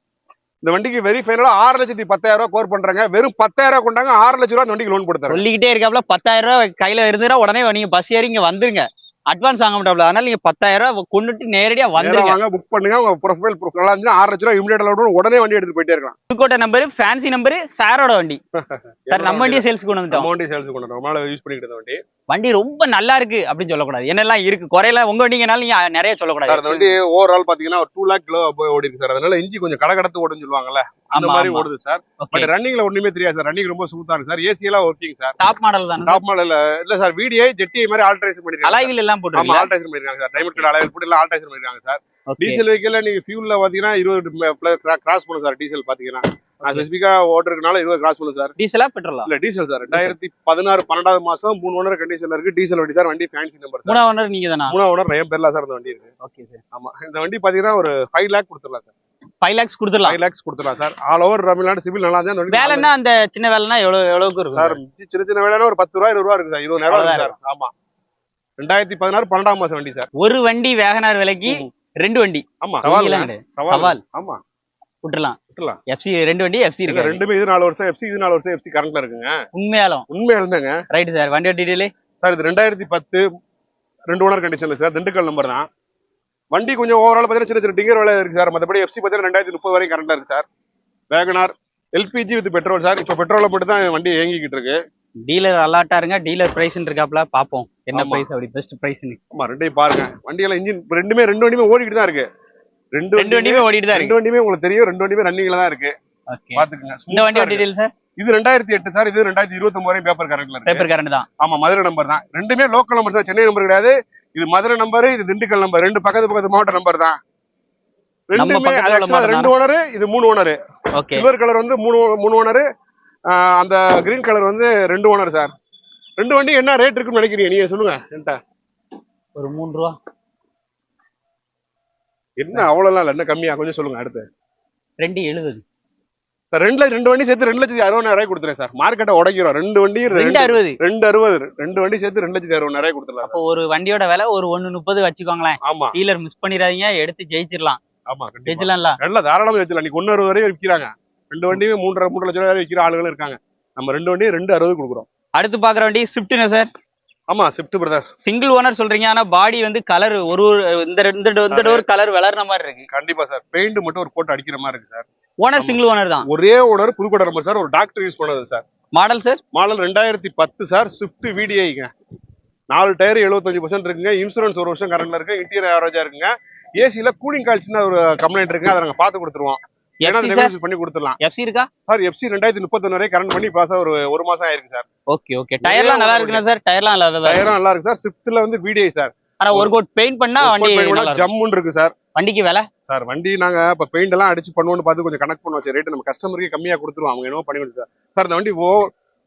இந்த வண்டிக்கு வெரி ஃபைனலா 6,10,000 கோர் பண்றாங்க. வெறும் 10,000 கொண்டாங்க 6 லட்சம் ரூபாய் அந்த வண்டிக்கு லோன் கொடுத்தாரு. சொல்லிக்கிட்டே இருக்காப்ல 10,000 கையில இருந்துனா உடனே நீங்க பஸ் ஏறி இங்க வந்துருங்க. அட்வான்ஸ் வாங்க மாட்டாப்ல. அதனால நீங்க 10,000 கொண்டுட்டு நேரடியா வந்துருங்க. புக் பண்ணுங்க. உங்க ப்ரொஃபைல் ப்ரூஃப் நல்லா இருந்துச்சுன்னா 6 லட்சம் ரூபாய் இமிடியேட்டா உடனே வண்டி எடுத்து போயிட்டே இருக்கலாம். புதுக்கோட்டை நம்பர், ஃபேன்சி நம்பர், சாரோட வண்டி. சார் நம்ம வண்டியை சேல்ஸ் கொண்டு வந்துட்டோம். நம்ம வண்டி சேல்ஸ் கொண்டு வந்தோம். நம்மளால யூஸ் பண்ணிட்டு இருந்த வண்டி. வண்டி ரொம்ப நல்லா இருக்கு அப்படின்னு சொல்லக்கூடாது. என்னெல்லாம் இருக்கு குறையெல்லாம் உங்க வண்டிங்கனால நீங்க நிறைய சொல்லக்கூடாது. அந்த வண்டி ஓவரால் பாத்தீங்கன்னா ஒரு 2 லேக் கிலோ போய் ஓடி இருக்கு சார். அதனால இன்ஜி கொஞ்சம் கடகடத்து ஓடுன்னு சொல்லுவாங்கல்ல, அந்த மாதிரி ஓடுது சார். பட் ரன்னிங்ல ஒண்ணுமே தெரியாது சார். ரன்னிங் ரொம்ப ஸ்மூத்தா இருக்கு சார். ஏசி எல்லாம் ஒர்க்கிங் சார். டாப் மாடல் தான். டாப் மாடல் இல்ல சார், VDI ஜெட்டி மாதிரி ஆல்டரேஷன் பண்ணிருக்காங்க. அலாய்வில் எல்லாம் போட்டுருக்காங்க. ஆமா, ஆல்டரேஷன் பண்ணிருக்காங்க சார். டைமண்ட் கார்டு அலாய்வில் போட்டு எல்லாம் ஆல்டரேஷன் பண்ணிருக்காங்க சார். டீசல் வெஹிக்கிள்ல நீங்க ஃபியூல்ல பாத்தீங்கன்னா 20 கிராஸ் பண்ணும் சார். டீசல் பாத்தீங்கன்னா நான் ஸ்பெசிபிக்கா ஓடுறதுனால 20 கிராஸ் பண்ணும் சார். டீசலா பெட்ரோலா? இல்ல டீசல் சார். 2016 12வது மாசம் 3 ஓனர் கண்டிஷன்ல இருக்கு. டீசல் வண்டி சார். வண்டி ஃபேன்சி நம்பர். 3 ஓனர் நீங்க தானா? 3 ஓனர் என் பேர்ல சார் இந்த வண்டி இருக்கு. Okay sir. ஆமா, இந்த வண்டி பாத்தீங்கன்னா ஒரு 5 லேக் கொடுத்துடலாம் சார். 5 lakhs கொடுத்துடலாம். 5 lakhs கொடுத்துடலாம் sir. All over Tamil Nadu civil நல்லா இருந்தா வண்டி. வேலைன்னா அந்த சின்ன வேலைன்னா எவ்வளவுக்கு இருக்கும் சார்? சின்ன சின்ன வேலைன்னா ஒரு 10 ரூபாய் 20 ரூபாய் இருக்கு சார். 20,000 இருக்கு சார். ஆமா, 2016 12ஆம் மாசம் வண்டி சார். ஒரு வண்டி வேகனார் விலைக்கு 2 வண்டி. ஆமா, சவால். ஆமா, விட்டுலாம். FC 2 வண்டி FC இருக்கு. ரெண்டுமே இது 4 வருஷம் FC, இது 4 வருஷம் FC கரண்ட்ல இருக்குங்க. உண்மையாலுமேங்க. Right sir. வண்டியோட டீடைல் சார் இது 2010 2 ஓனர் கண்டிஷன்ல சார். திண்டுக்கல் நம்பர் தான். வண்டி கொஞ்சம் ஓவரால் பாத்தீங்கன்னா சின்ன சின்ன டிங்கர் வேலை இருக்கு சார். மற்றபடி FC பாத்தீங்கன்னா 2030 வரைக்கும் கரண்ட்ல இருக்கு sir. Wagon R LPG with petrol sir. இப்ப பெட்ரோல மட்டும் தான் வண்டி இயங்கிக்கிட்டு இருக்கு. டீலர் அலாட்டா இருங்க. டீலர் பிரைஸ் இருக்காப்ல, பாப்போம் என்ன பிரைஸ் அப்படி பெஸ்ட் பிரைஸ். ஆமா, ரெண்டையும் பாருங்க. வண்டியெல்லாம் இன்ஜின் ரெண்டு வண்டியுமே ஓடிக்கிட்டு தான் இருக்கு. ரெண்டு வண்டியுமே ஓடிட்டு தான் இருக்கு. 2 வண்டியுமே உங்களுக்கு தெரியும். 2 வண்டியுமே ரன்னிங்ல தான் இருக்கு. பாத்துக்கங்க. இந்த வண்டியோட டீடைல் சார். இது 2008 சார். இது 2029 வரைக்கும் பேப்பர் கரண்ட்ல இருக்கு. பேப்பர் கரண்ட் தான். ஆமா, மதுரை நம்பர் தான். ரெண்டுமே லோக்கல் நம்பர் தான், சென்னை நம்பர் கிடையாது. இது மதுரை நம்பர், இது திண்டுக்கல் நம்பர். ரெண்டு பக்கத்து மாவட்ட நம்பர் தான். ரெண்டுமே 2 ஓனர், இது 3 ஓனர். ஓகே. சில்வர் கலர் வந்து 3 ஓனர். அந்த கிரீன் கலர் வந்து 2 ஓனர் சார். 2 வண்டி என்ன ரேட் இருக்குன்னு நினைக்கிறீங்க நீங்க சொல்லுங்க என்கிட்ட? ஒரு 3 ரூபா. என்ன அவ்வளவுலாம் இல்ல, என்ன கம்மியா கொஞ்சம் சொல்லுங்க. அடுத்து 270 சார். 2 வண்டி சேர்த்து 2,60,000 கொடுத்துறேன் சார். மார்க்கெட்டை உடைக்கிறோம். 2 வண்டி 260. 2 வண்டி சேர்த்து 2,60,000 கொடுத்துடலாம். அப்போ ஒரு வண்டியோட விலை ஒரு 130 வச்சுக்கோங்களேன். ஆமா, டீலர் மிஸ் பண்ணிடாதீங்க, எடுத்து ஜெயிச்சிடலாம். ஆமா, ஜெயிச்சலாம்ல. நல்லா தாராளமா ஜெயிச்சலாம். நீ 160 வரையும் விற்கிறாங்க. 2 வண்டியுமே 3.5 லட்சம் ரூபாய் விற்கிற ஆளுகளும் இருக்காங்க. நம்ம 2 வண்டியும் 260 கொடுக்குறோம். அடுத்து பாக்குற வண்டி ஸ்விஃப்ட்னா சார். ஆமா, ஸ்விஃப்ட் பிரதர். சிங்கிள் ஓனர் சொல்றீங்க, ஆனா பாடி வந்து கலர் ஒரு இந்த டோர் கலர் வளர்ற மாதிரி இருக்கு. கண்டிப்பா சார். பெயிண்ட் மட்டும் ஒரு கோட் அடிக்கிற மாதிரி இருக்கு சார். ஓனர் சிங்கிள் ஓனர் தான். ஒரே ஓனர், புதுக்கோட்டை நம்பர் சார். ஒரு டாக்டர் யூஸ் பண்ணது sir. Model sir. Model 2010 sir. Swift VDIங்க. 4 டயர் 75% இருக்குங்க. இன்சூரன்ஸ் 1 வருஷம் கரண்ட்ல இருக்கு. இன்டீரியர் ஆவரேஜா இருக்குங்க. ஏசில கூலிங் கால்ஸ்னா ஒரு கம்ப்ளைண்ட் இருக்குங்க. அதை நாங்க பாத்து கொடுத்துருவோம். பண்ணி கொடுத்துடலாம். FC இருக்கா சார்? FC 2031 வரை கரண்ட் பண்ணி பாஸ் ஒரு மாசம் ஆயிருக்கு சார். Okay okay. டயர்லாம் நல்லா இருக்குனா சார்? டயர்லாம் நல்லா இருக்கு சார். ஸ்விஃப்ட்ல வந்து VDI சார். ஆனா ஒரு கோட் பெயிண்ட் பண்ணா வண்டி ஜம்முன்னு இருக்கு சார். வண்டிக்கு விலை சார்? வண்டி நாங்க இப்ப பெயிண்ட் எல்லாம் அடிச்சு பண்ணுவோம்னு பார்த்து கொஞ்சம் கனெக்ட் பண்ணுவோம் சார். ரேட் நம்ம கஸ்டமருக்கு கம்மியா கொடுத்துருவோம். அவங்க என்ன பண்ணி கொடுத்து சார். இந்த வண்டி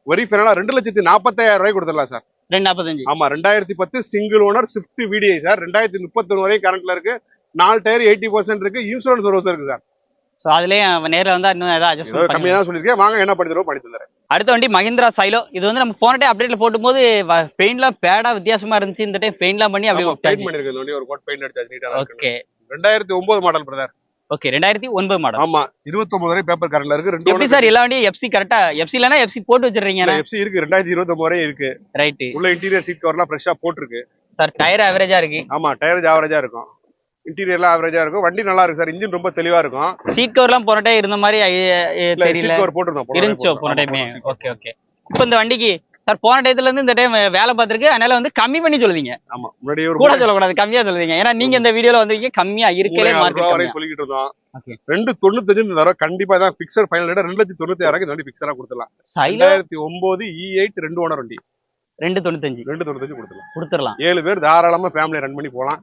வெரி ஃபைனலா 2,40,000 கொடுத்துடலாம் சார். 245. ஆமா, 2010 single owner Swift VDI sir. 2031 வரை கரண்ட்ல இருக்கு. 4 டயர் 80% இருக்கு. இன்சூரன்ஸ் 1 வருஷம் இருக்கு சார். சோ அதுலயே நேர்ல வந்தா இன்னும் ஏதாவது அட்ஜஸ்ட்மென்ட் கம்மியா தான் சொல்லிருக்கேன். வாங்க, என்ன பண்ணி தரேன். அடுத்த வண்டி மஹிந்திரா சைலோ. இது வந்து நம்ம போன டைம் அப்டேட்ல போடும்போது பெயிண்ட்லாம் பேடா வித்தியாசமா இருந்துச்சு. இந்த டைம் பெயிண்ட்லாம் பண்ணி அப்படியே பெயிண்ட் பண்ணிருக்கு. இந்த வண்டி ஒரு கோட் பெயிண்ட் அடிச்சாச்சு நீட்டா இருக்கு. Okay. 2009 model brother. Okay. 2009 model. ஆமா, 29 வரை பேப்பர் கரண்ட்ல இருக்கு. எப்படி சார் எல்லா வண்டியும் FC கரெக்டா? FC இல்லனா FC போட்டு வச்சிருக்கீங்க? FC இருக்கு. 2029 வரை இருக்கு. ரைட். உள்ள இன்டீரியர் சீட் கவர்லாம் ஃப்ரெஷ்ஷா போட்டுருக்கு சார். டயர் ஆவரேஜா இருக்கு. ஆமா, டயர் ஆவரேஜா இருக்கும். இன்டீரியர்லாம் ஆவரேஜா இருக்கும். வண்டி நல்லா இருக்கு சார். இன்ஜின் ரொம்ப தெளிவா இருக்கும். சீட் கவர்லாம் போன டைம் இருந்த மாதிரி தெரியல. சீட் கவர் போட்டுருந்தோம். இருந்துச்சோ போன டைமே. Okay okay. இப்போ இந்த வண்டிக்கு சார் போன டயத்துல இருந்து இந்த டைம் வேலை பார்த்திருக்கு, அதனால வந்து கம்மி பண்ணி சொல்லுவீங்க. ஆமா, முன்னாடி ஒரு கூட சொல்லக்கூடாது, கம்மியா சொல்லுவீங்க. ஏன்னா நீங்க இந்த வீடியோல வந்திருக்கீங்க கம்மியா இருக்கலே மார்க்கெட் வரை சொல்லிட்டு இருந்தோம். ஓகே. 295 இந்த தடவை கண்டிப்பா தான் ஃபிக்ஸட் ஃபைனல் ரேட் 2,96,000 இந்த வண்டி ஃபிக்ஸடா கொடுத்துடலாம். 2009 E8 2 ஓனர் வண்டி 295 கொடுத்துடலாம். 7 பேர் தாராளமா ஃபேமிலி ரன் பண்ணி போலாம்.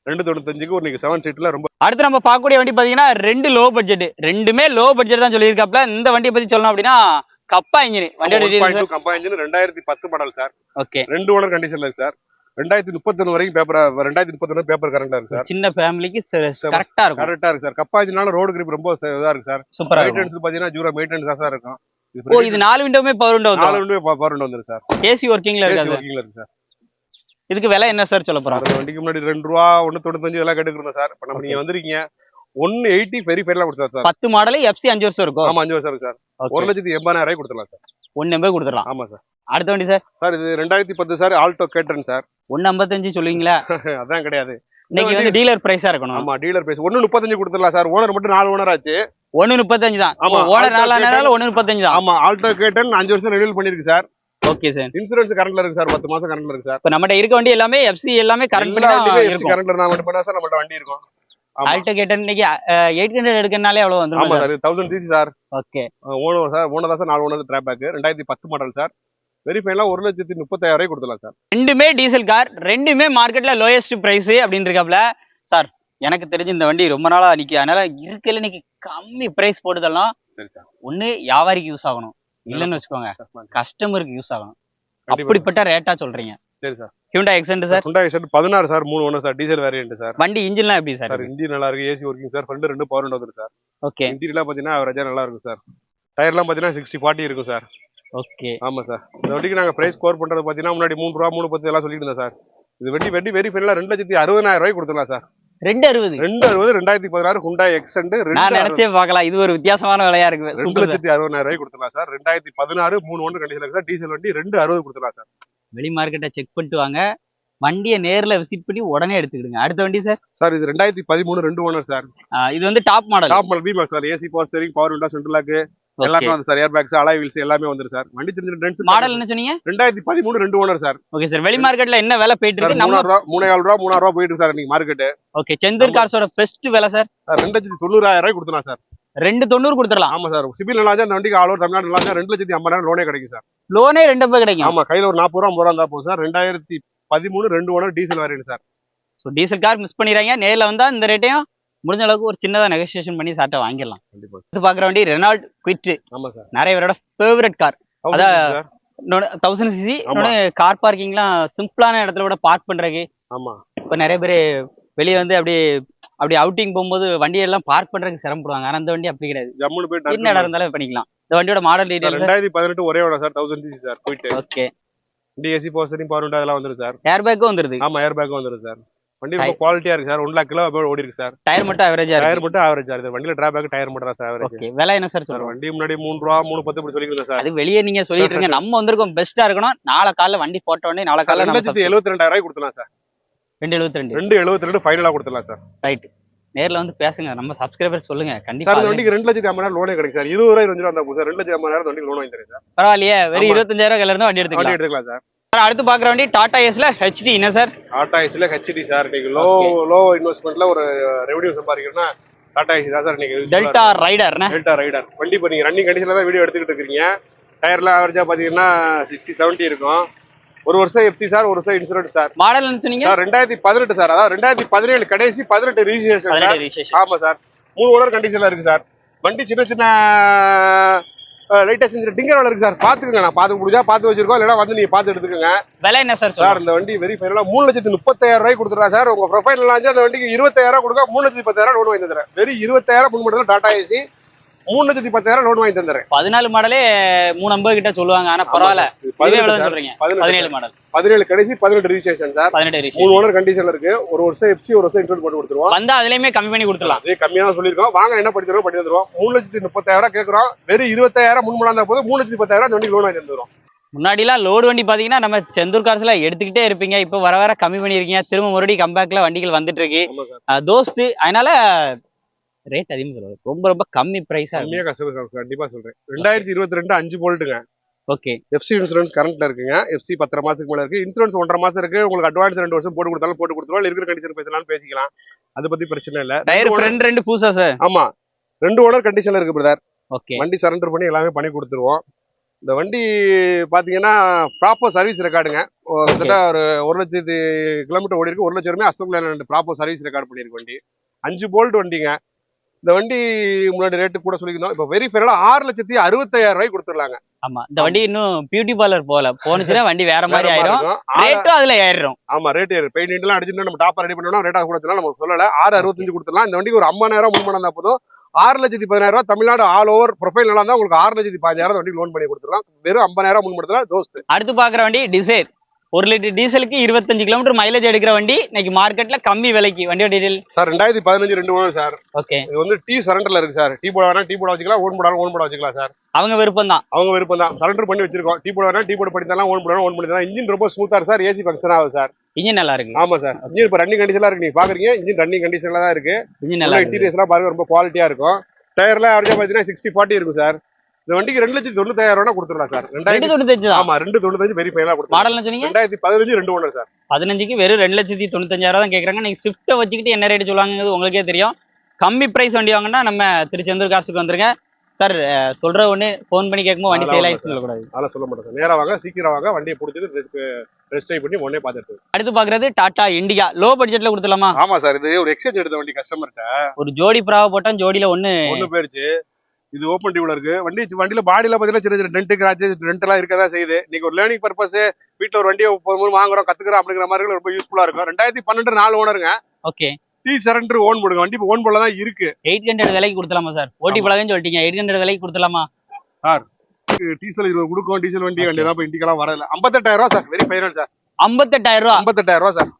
295க்கு ஒரு நீங்க 7 சீட்ல ரொம்ப. அடுத்து நம்ம பார்க்கக்கூடிய வண்டி பாத்தீங்கன்னா 2 லோ பட்ஜெட், ரெண்டுமே லோ பட்ஜெட் தான் சொல்லியிருக்காப்ல. இந்த வண்டியை பத்தி சொல்லணும் அப்படின்னா கப்பா இன்ஜின் வண்டியோட details. Kappa engine 2010 model sir. Okay. 2 owner கண்டிஷன்ல இருக்கு சார். 2031 வரைக்கும் பேப்பர் 2031 பேப்பர் கரண்டா இருக்கு சார். சின்ன ஃபேமிலிக்கு கரெக்ட்டா இருக்கும். கரெக்ட்டா இருக்கு சார். கப்பா இன்ஜினால ரோட் கிரிப் ரொம்ப இதா இருக்கு சார். சூப்பரா இருக்கு. மெயின்டெனன்ஸ் பாத்தீங்கன்னா ஜீரோ மெயின்டெனன்ஸ் தான் சார் இருக்கும். ஓ, இது 4 விண்டோமே பவர் விண்டோ வந்து 4 விண்டோ பவர் விண்டோ வந்துரும் சார். ஏசி ஒர்க்கிங்ல இருக்கு. ஒர்க்கிங்ல இருக்கு சார். இதுக்கு விலை என்ன சார் சொல்ல போறோம்? வண்டிக்கு முன்னாடி 2 ரூபா 195 இதெல்லாம் கேட்டுக்கிறோம் சார். இப்ப நம்ம நீங்க வந்திருக்கீங்க 180 பெரிய ஃபேர்லாம் கொடுத்தா சார். 10 மாடல் FC 5 வருஷம் இருக்கும். ஆமா 5 வருஷம் இருக்கு சார். 1,80,000 கொடுத்துடலாம் சார். 180 கொடுத்துடலாம். ஆமா சார். அடுத்த வண்டி சார். சார் இது 2010 சார் ஆல்டோ கேட்டன் சார். 155 சொல்லுவீங்களா? அதான் கிடையாது. இன்னைக்கு வந்து டீலர் பிரைஸா இருக்கணும். ஆமா டீலர் பிரைஸ் 135 கொடுத்துடலாம் சார். ஓனர் மட்டும் 4 ஓனர் ஆச்சு. 135 தான். ஆமா ஓனர் 4 ஆனால 135 தான். ஆமா ஆல்டோ கேட்டன் 5 வருஷம் ரெனியூல் பண்ணிருக்கு சார். Okay sir. இன்சூரன்ஸ் கரண்ட்ல இருக்கு சார். 10 மாசம் கரண்ட்ல இருக்கு சார். இப்ப நம்மட்ட இருக்க வண்டி எல்லாமே FC எல்லாமே கரண்ட் பண்ணி தான் இருக்கும். கரண்ட்ல நான் மட்டும் பண்ணா சார் நம்மட்ட வண்டி இருக்கும். ஆல்டோ கேட்டன் இன்னைக்கு 800 எடுக்கனாலே எவ்வளவு வந்துரும்? ஆமா sir 1000 cc sir. Okay. Owner sir. Owner தான் sir 4 owner drop back 2010 model sir. Very ஃபைனலா 1,35,000 கொடுத்துடலாம் சார். ரெண்டுமே டீசல் கார், ரெண்டுமே மார்க்கெட்ல லோயஸ்ட் பிரைஸ் அப்படின்னு இருக்காப்ல. சார் எனக்கு தெரிஞ்சு இந்த வண்டி ரொம்ப நாளா நிக்கி, அதனால இருக்கல இன்னைக்கு கம்மி பிரைஸ் போட்டுதெல்லாம் ஒண்ணு வியாபாரிக்கு யூஸ் ஆகணும், இல்லன்னு வச்சுக்கோங்க கஸ்டமருக்கு யூஸ் ஆகணும். அப்படிப்பட்ட ரேட்டா சொல்றீங்க. சரி sir. Hyundai Accent sir. Hyundai Accent 16 sir. 3 owner sir. Diesel variant sir. வண்டி இன்ஜின்லாம் எப்படி சார்? சார் இன்ஜின் நல்லா இருக்கு. AC working sir. Front 2 power window வந்துரும் சார். ஓகே. இன்டீரியர்லாம் பாத்தீங்கன்னா அவரேஜா நல்லா இருக்கும் சார். டயர்லாம் பாத்தீங்கன்னா 60/40 இருக்கும் சார். ஓகே. ஆமா சார். இந்த வண்டிக்கு நாங்க பிரைஸ் ஸ்கோர் பண்றது பாத்தீங்கன்னா முன்னாடி 3 ரூபா 3.10 எல்லாம் சொல்லிட்டு இருந்தோம் சார். இது வண்டி வெரி ஃபைனலா 2,60,000 கொடுத்துடலாம் சார். 260 2016 Hyundai Accent. நான் நினைச்சே பார்க்கலாம், இது ஒரு வித்தியாசமான விலையா இருக்கு. 2,60,000 கொடுத்துடலாம் சார். 2016 3 ஓனர் கண்டிஷன்ல இருக்கு சார். டீசல் வண்டி 260 கொடுத்துடலாம் சார். வெளி மார்க்கெட்டை செக் பண்ணிட்டு வாங்க, வண்டியை நேர்ல விசிட் பண்ணி உடனே எடுத்துக்கிடுங்க. அடுத்த வண்டி சார். சார் இது 2013 2 ஓனர் சார். இது வந்து top model. Top model B-Max sir. AC power steering, power window, central lock எல்லாமே வந்து sir. Air bags, alloy wheels எல்லாமே வந்துரும் சார். வண்டி சின்ன டென்ஸ். மாடல் என்ன சொன்னீங்க? 2013 2 ஓனர் சார். Okay sir. வெளி மார்க்கெட்ல என்ன விலை போயிட்டு இருக்கு? நம்ம 3,400 ரூபா 3,000 ரூபா போயிட்டு இருக்கு சார் இன்னைக்கு மார்க்கெட். ஓகே. செந்தூர் கார்ஸோட பெஸ்ட் விலை சார் 2,90,000 கொடுத்துறலாம் சார். 290 கொடுத்துடலாம். ஆமா சார். சிபில் நல்லா அந்த வண்டிக்கு ஆல் ஓவர் தமிழ்நாடு நல்லா 2,50,000 லோனே கிடைக்கும் சார். லோனே 2 கிடைக்கும். ஆமா கையில ஒரு 40 ரூபா 50 ரூபா இருந்தா போதும் sir. 2013 2 owner diesel variant sir. So diesel car miss பண்ணிடுறாங்க. நேரில் வந்தால் இந்த ரேட்டையும் முடிஞ்ச அளவுக்கு ஒரு சின்னதாக நெகோசியேஷன் பண்ணி சார்ட்டை வாங்கிடலாம். கண்டிப்பா. இது பார்க்குற வண்டி ரெனால்ட் குவிட். ஆமா சார். நிறைய பேரோட ஃபேவரட் கார். அதான் 1000 cc. கார் பார்க்கிங்லாம் சிம்பிளான இடத்துல கூட பார்க் பண்றதுக்கு. ஆமா. இப்போ நிறைய பேர் வெளியே வந்து அப்படி அவுட்டிங் போகும்போது வண்டியெல்லாம் பார்க் பண்றதுக்கு சிரமப்படுவாங்க. ஆனால் அந்த வண்டி அப்படி கிடையாது. ஜம்முன்னு போய் என்ன இடம் இருந்தாலும் பண்ணிக்கலாம். இந்த வண்டியோட மாடல் டீடைல் 2018 ஒரே ஓட sir. 1000 cc sir. Quit. Okay. DSC power steering, power window அதெல்லாம் வந்துரும் சார். ஏர் பேக்கும் வந்துருது. ஆமா ஏர் பேக்கும் வந்துரும் சார். வண்டி ரொம்ப குவாலிட்டியா இருக்கு சார். 1 lakh கிலோ ஓடி இருக்கு சார். டயர் மட்டும் ஆவரேஜா இருக்கு. டயர் மட்டும் ஆவரேஜா இருக்கு. வண்டியில டிராப் பேக் டயர் மட்டும் தான் சார் ஆவரேஜ். ஓகே. விலை என்ன சார் சொல்றீங்க? வண்டி முன்னாடி 3 ரூபா 3.10 இப்படி சொல்லிருக்கீங்க சார். அது வெளியே நீங்க சொல்லிட்டு இருக்கீங்க. நம்ம வந்திருக்கோம் பெஸ்டா இருக்கணும். நாளை காலைல வண்டி போட்ட உடனே நாளை காலைல 2,72,000 கொடுத்தலாம் சார். 2,72 ஃபைனலா கொடுத்தலாம் சார். ரைட். நேர்ல வந்து பேசுங்க. நம்ம சப்ஸ்கிரைபர் சொல்லுங்க கண்டிப்பா. சார் வண்டிக்கு 2,50,000 லோனே கிடைக்கும் சார். 20 ரூபாய் 25 ரூபா இருந்தா சார் 2,50,000 வண்டிக்கு லோன் வாங்கி தரேன் சார். பரவாயில்லையே. வெறும் 25,000 கையில இருந்து வண்டி எடுத்துக்கலாம் சார். அடுத்து பாக்குற வண்டி டாடா ஏஸ்ல HD. என்ன சார்? டாடா ஏஸ்ல HD சார். இன்னைக்கு லோ இன்வெஸ்ட்மென்ட்ல ஒரு ரெவென்யூ சம்பாதிக்கணும்னா டாடா ஏசி தான் சார். இன்னைக்கு டெல்டா ரைடர். வண்டி இப்போ நீங்க ரன்னிங் கண்டிஷன்ல தான் வீடியோ எடுத்துக்கிட்டு இருக்கீங்க. டயர்ல ஆவரேஜா பாத்தீங்கன்னா 60-70 இருக்கும். 1 வருஷம் FC சார். 1 வருஷம் இன்சூரன்ஸ் சார். மாடல் என்ன சொன்னீங்க சார்? 2018 சார். அதாவது 2017 கடைசி 18 ரிஜிஸ்ட்ரேஷன். ஆமா சார். 3 ஓனர் கண்டிஷன்ல இருக்கு சார். வண்டி சின்ன லைட்டா செஞ்சு டிங்கர் இருக்கு சார். பாத்துக்கங்க. நான் பாத்து முடிஞ்சா பாத்து வச்சிருக்கோம். இல்லைன்னா வந்து நீங்க பாத்து எடுத்துக்கோங்க. விலை என்ன சார்? சார் இந்த வண்டி வெரி ஃபைனலா 3,30,000 கொடுத்துறா சார். உங்க ப்ரொஃபைல் அந்த வண்டிக்கு 20,000 கொடுக்க 3,10,000 லோன் வாங்கி தந்துறேன். வெரி 20,000 முன்மடல டாடா ஏசி 3,10,000 லோன் வாங்கி தந்துறேன். 14 மாடலே 350 கிட்ட சொல்லுவாங்க. ஆனா பரவாயில்ல. 17 மாடல். 17 கடைசி 18 ரிஜிஸ்ட்ரேஷன் சார். 3 ஓனர் கண்டிஷன்ல இருக்கு. 1 வருஷம் FC 1 வருஷம் இன்சூரன்ஸ் போட்டு கொடுத்துருவோம். வந்தா அதுலயுமே கம்மி பண்ணி கொடுத்துடலாம். அதே கம்மியா தான் சொல்லிருக்கோம். வாங்க என்ன பண்ணி தருவோம் 3,30,000 கேக்குறோம். வெறும் 20,000 முன்மடா இருந்தா போது 3,10,000 வண்டி லோன் வாங்கி தந்துறோம். முன்னாடி எல்லாம் லோடு வண்டி பாத்தீங்கன்னா நம்ம செந்தூர் கார்ஸ்ல எடுத்துக்கிட்டே இருப்பீங்க. இப்போ வர வர கம்மி பண்ணிருக்கீங்க. திரும்ப மறுபடியும் கம்பேக்ல வண்டிகள் வந்துட்டு இருக்கு. ஆமா சார். தோஸ்து அதனால ரேட் அதிகம் சொல்லுவாங்க. ரொம்ப ரொம்ப கம்மி பிரைஸா கம்மியா கஸ்டமர் கண்டிப்பா சொல்றேன். 2022 5 போல்ட்டுங்க. ஓகே. எஃப்சி இன்சூரன்ஸ் கரண்ட்ல இருக்குங்க. எஃப்சி 10 மாசத்துக்கு மேல இருக்கு. இன்சூரன்ஸ் 1.5 மாசம் இருக்கு. உங்களுக்கு அட்வான்ஸ் 2 வருஷம் போட்டு கொடுத்தாலும் போட்டு கொடுத்துருவோம். இருக்கிற கண்டிஷன் பேசலாம் பேசிக்கலாம். அதை பத்தி பிரச்சனை இல்ல. டயர் ஃப்ரண்ட் ரெண்டு பூசா சார்? ஆமா, 2 ஓனர் கண்டிஷன்ல இருக்கு பிரதர். ஓகே. வண்டி சரண்டர் பண்ணி எல்லாமே பண்ணி கொடுத்துருவோம். இந்த வண்டி பாத்தீங்கன்னா ப்ராப்பர் சர்வீஸ் ரெக்கார்டுங்க. கிட்டத்தட்ட ஒரு 1,00,000 கிலோமீட்டர் ஓடி இருக்கு. 1,00,000 ரூபாய் Ashok Leyland proper service record பண்ணிருக்கு வண்டி. 5 போல்ட் வண்டிங்க. இந்த வண்டி முன்னாடி ரேட்டு கூட சொல்லிக்கணும். இப்ப வெரி ஃபேரா 6,65,000 ரூபாய்க்கு கொடுத்துடலாங்க. ஆமா, இந்த வண்டி இன்னும் பியூட்டி பார்லர் போனுச்சுன்னா வண்டி வேற மாதிரி ஆயிரும். ரேட்டும் அதுல ஏறிடும். ஆமா, ரேட் ஏறு. பெயிண்ட் எல்லாம் அடிச்சுட்டு நம்ம டாப்பா ரெடி பண்ணோம்னா ரேட்டா கொடுத்தலாம். நமக்கு சொல்லல 6,65 கொடுத்துடலாம். இந்த வண்டிக்கு ஒரு 50,000 முன்பணம் இருந்தா போதும். 6,10,000 தமிழ்நாடு ஆல் ஓவர் ப்ரொஃபைல் நல்லா இருந்தா உங்களுக்கு 6,15,000 வண்டி லோன் பண்ணி கொடுத்துடலாம். வெறும் 50,000 முன்பணத்துல தோஸ்து. அடுத்து பாக்குற வண்டி டிசைர். 1 லிட்டர் டீசலுக்கு 25 கிலோமீட்டர் மைலேஜ் எடுக்கிற வண்டி இன்னைக்கு மார்க்கெட்ல கம்மி விலைக்கு. வண்டியோட detail sir 2015 2 owner sir. Okay. இது வந்து டீ சரண்டர்ல இருக்கு சார். டீ போட வேணா டீ போட வச்சுக்கலாம். ஓன் போடாலும் ஓன் போட வச்சுக்கலாம் சார். அவங்க விருப்பம் தான். அவங்க விருப்பம் தான். சரண்டர் பண்ணி வச்சிருக்கோம். டீ போட வேணா டீ போட பண்ணிக்கலாம். ஓன் போடலாம் ஓன் பண்ணிக்கலாம். இன்ஜின் ரொம்ப ஸ்மூத்தா இருக்கு சார். ஏசி ஃபங்க்ஷன் ஆகுது சார். இன்ஜின் நல்லா இருக்கு. ஆமா சார். இன்ஜின் இப்ப ரன்னிங் கண்டிஷன்ல இருக்கு. நீங்க பாக்குறீங்க இன்ஜின் ரன்னிங் கண்டிஷன்ல தான் இருக்கு. இன்ஜின் நல்லா இருக்கு. இன்டீரியர்ஸ் எல்லாம் பாருங்க ரொம்ப குவாலிட்டியா இருக்கும். டயர்ல அவரேஜா பாத்தீங்கன்னா 60-40 இருக்கும் சார். இந்த வண்டிக்கு 2,95,000 ரூபாய் கொடுத்துடலாம் சார். 295 ஆமா, 2,95 வெரி ஃபைனலா கொடுத்துடலாம். மாடல் சொன்னீங்க 2015 2 ஓனர் சார். 15க்கு வெறும் 2,95,000 தான் கேக்குறாங்க. நீங்க ஸ்விஃப்ட் வச்சுக்கிட்டு என்ன ரேட் சொல்லுவாங்கிறது உங்களுக்கே தெரியும். கம்மி பிரைஸ் வண்டி வாங்கினா நம்ம திருச்செந்தூர் கார்ஸுக்கு வந்துருங்க சார். சொல்ற ஒண்ணு போன் பண்ணி கேட்கும்போது வண்டி சேல் ஆயிடுச்சு சொல்லக்கூடாது. அதெல்லாம் சொல்ல மாட்டேன் சார். நேரா வாங்க, சீக்கிரம் வாங்க. வண்டியை பிடிச்சது ரெஸ்ட் ட்ரைவ் பண்ணி உடனே பார்த்துட்டு. அடுத்து பாக்குறது டாடா இண்டிகா. லோ பட்ஜெட்ல கொடுத்துலாமா? ஆமா சார். இது ஒரு எக்ஸ்சேஞ்ச் எடுத்த வண்டி கஸ்டமர்கிட்ட. ஒரு ஜோடி பிராவ போட்டா ஜோடியில ஒண்ணு போயிருச்சு. இது ஓப்பன் டியூப்ல இருக்கு வண்டியில பாடியில பாத்தீங்கன்னா சின்ன சின்ன டென்ட் கிராச் டென்ட் எல்லாம் இருக்கதான் செய்யுது. நீங்க ஒரு லேர்னிங் பர்பஸ் வீட்டுல ஒரு வண்டியை வாங்குறோம் கத்துக்கிறோம் அப்படிங்கிற மாதிரி ரொம்ப யூஸ்ஃபுல்லா இருக்கும். 2012 4 ஓனருங்க. ஓகே. டீ சரண்டர் ஓன் போடுங்க. வண்டி ஓன் போல தான் இருக்கு. 800 விலைக்கு கொடுத்துலாமா சார்? ஓட்டி பழகன்னு சொல்லிட்டீங்க. 800 விலைக்கு கொடுத்துலாமா சார்? டீசல் 20 கொடுக்கும். டீசல் வண்டி தான் இண்டிகெல்லாம் வரல. 58,000 ரூபாய் சார். Very final sir. 58,000 ரூபாய். 58,000 ரூபாய் சார்.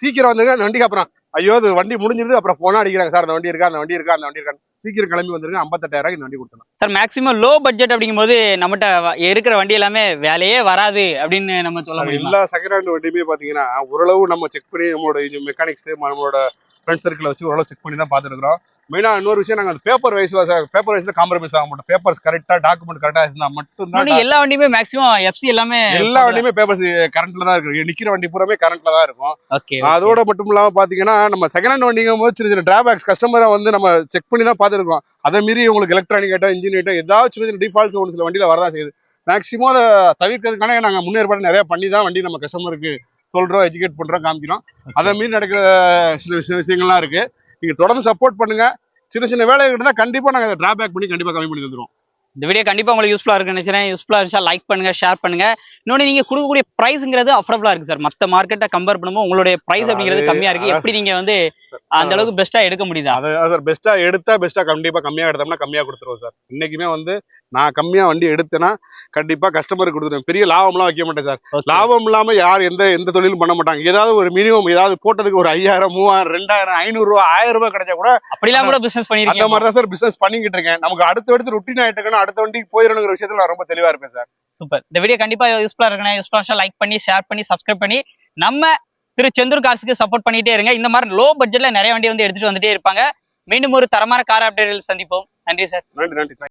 சீக்கிரம் வந்துருங்க. அந்த வண்டிக்கு அப்புறம் ஐயோ அது வண்டி முடிஞ்சிருது அப்புறம் போனா அடிக்கிறாங்க சார். அந்த வண்டி இருக்கா அந்த வண்டி இருக்கா அந்த வண்டி இருக்கா. சீக்கிரம் கிளம்பி வந்துருங்க. 58,000 இந்த வண்டி கொடுத்தலாம் சார். மேக்ஸிமம் லோ பட்ஜெட் அப்படிங்கும்போது நம்மகிட்ட இருக்கிற வண்டி எல்லாமே வேலையே வராது அப்படின்னு நம்ம சொல்ல முடியும். எல்லா செகண்ட் ஹேண்ட் வண்டியுமே பாத்தீங்கன்னா ஓரளவு நம்ம செக் பண்ணி நம்மளோட மெக்கானிக்ஸ் நம்மளோட ஃப்ரெண்ட்ஸ் சர்க்கிள் வச்சு ஓரளவு செக் பண்ணி தான் பார்த்துட்டு இருக்கிறோம். மெயினா இன்னொரு விஷயம், நாங்க பேப்பர் வைஸ்ல காம்ப்ரமைஸ் ஆக மாட்டோம். பேப்பர்ஸ் கரெக்டா டாக்குமெண்ட் கரெக்டா இருந்தா மட்டும் தான். எல்லா வண்டியுமே மேக்ஸிமம் எஃப்சி எல்லாமே எல்லா வண்டியுமே பேப்பர்ஸ் கரண்ட்ல தான் இருக்கு. நிக்கிற வண்டி பூராமே கரண்ட்ல தான் இருக்கும். ஓகே. அதோட மட்டும் இல்லாம பாத்தீங்கன்னா நம்ம செகண்ட் ஹேண்ட் வண்டிங்கும் போது சின்ன சின்ன டிராபேக்ஸ் கஸ்டமரை வந்து நம்ம செக் பண்ணி தான் பார்த்துருக்கோம். அதை மீறி உங்களுக்கு எலக்ட்ரானிக் ஐட்டம் இன்ஜின் ஐட்டம் ஏதாவது சின்ன சின்ன டிஃபால்ட்ஸ் ஒரு சில வண்டியில வரதான் செய்யுது. மேக்ஸிமம் அதை தவிர்க்கிறதுக்கான நாங்க முன்னேற்பாடு நிறைய பண்ணி தான் வண்டி நம்ம கஸ்டமருக்கு சொல்றோம், எஜுகேட் பண்றோம், காமிக்கிறோம். அதை மீறி நடக்கிற சில விஷயங்கள்லாம் இருக்கு. நீங்க தொடர்ந்து சப்போர்ட் பண்ணுங்க. சின்ன சின்ன வேலைகள் இருந்தா கண்டிப்பா நாங்க அதை டிராபேக் பண்ணி கண்டிப்பா கம்மி பண்ணி தந்துருவோம். இந்த வீடியோ கண்டிப்பா உங்களுக்கு யூஸ்ஃபுல்லா இருக்குன்னு நினைக்கிறேன். யூஸ்ஃபுல்லா இருந்துச்சா லைக் பண்ணுங்க, ஷேர் பண்ணுங்க. இன்னொன்னு நீங்க கொடுக்கக்கூடிய பிரைஸ்ங்கிறது அஃபோர்டபுளா இருக்கு சார். மத்த மார்க்கெட்டை கம்பேர் பண்ணும்போது உங்களுடைய பிரைஸ் அப்படிங்கிறது கம்மியா இருக்கு. எப்படி நீங்க வந்து அந்த அளவுக்கு பெஸ்டா எடுக்க முடியுதா? சார் பெஸ்டா எடுத்தா கண்டிப்பா கம்மியா எடுத்தோம்னா கம்மியா கொடுத்துருவோம் சார். இன்னைக்குமே வந்து நான் கம்மியா வண்டி எடுத்தேன்னா கண்டிப்பா கஸ்டமருக்கு கொடுத்துருவேன். பெரிய லாபம்லாம் வைக்க மாட்டேன் சார். லாபம் இல்லாம யார் எந்த தொழிலும் பண்ண மாட்டாங்க. ஏதாவது ஒரு மினிமம் ஏதாவது போட்டதுக்கு ஒரு 5,000 3,000 2,000 500 ரூபாய் 1000 ரூபாய் கிடைச்சா கூட அப்படிலாம் கூட பிசினஸ் பண்ணிருக்கேன். அந்த மாதிரி தான் சார் பிசினஸ் பண்ணிக்கிட்டு இருக்கேன். நமக்கு அடுத்து ருட்டீன் ஆயிட்டு இருக்கணும். அடுத்த வண்டிக்கு போயிடணுங்கிற விஷயத்துல நான் ரொம்ப தெளிவா இருப்பேன் சார். சூப்பர். இந்த வீடியோ கண்டிப்பா யூஸ்ஃபுல்லா இருக்கணும். யூஸ்ஃபுல்லா லைக் பண்ணி ஷேர் பண்ணி சப்ஸ்கிரைப் பண்ணி நம்ம திருச்செந்தூர் கார்ஸுக்கு சப்போர்ட் பண்ணிட்டே இருங்க. இந்த மாதிரி லோ பட்ஜெட்ல நிறைய வண்டி வந்து எடுத்துட்டு வந்துட்டே இருப்பாங்க. மீண்டும் ஒரு தரமான கார் அப்டேட்டில் சந்திப்போம். நன்றி சார். நன்றி.